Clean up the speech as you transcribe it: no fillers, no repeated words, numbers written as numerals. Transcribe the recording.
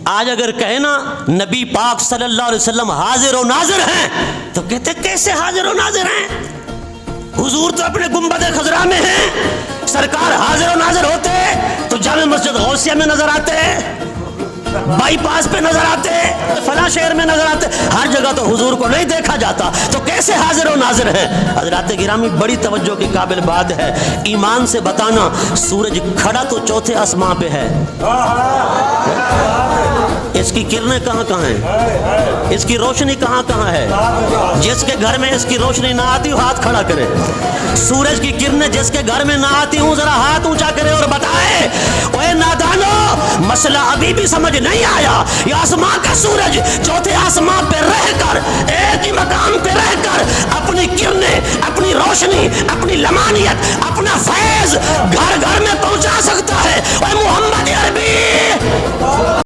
आज अगर कहे ना नबी पाक सल्लल्लाहु अलैहि वसल्लम हाजिर और नाजिर हैं, तो कहते कैसे हाजिर और नाजिर हैं? हुजूर तो अपने गुंबद खजरा में हैं। सरकार हाजिर और नाजिर होते तो जामे मस्जिद गौसिया में नजर आते, बाईपास पे नजर आते, फला शहर में नजर आते, हर जगह तो हुजूर को नहीं देखा जाता, तो कैसे हाजिर और नाजिर हैं? हजरात गिरामी, बड़ी तवज्जो की काबिल बात है ईमान से बताना, सूरज खड़ा तो चौथे आसमां पे है, इसकी किरणें कहाँ कहाँ हैं, इसकी रोशनी कहाँ कहाँ है? जिसके घर में इसकी रोशनी ना आती हो हाथ खड़ा करे। सूरज की किरणें जिसके घर में ना आती हूँ जरा हाथ ऊंचा करे और बताए, ओए नादानो, मसला अभी भी समझ नहीं आया। ये आसमां का सूरज चौथे आसमां पे रहकर, एक ही मकाम पे रहकर अपनी किरणें, अपनी रोशनी, अपनी लमानियत, अपना फैज घर घर में पहुंचा सकता है। ओए मोहम्मद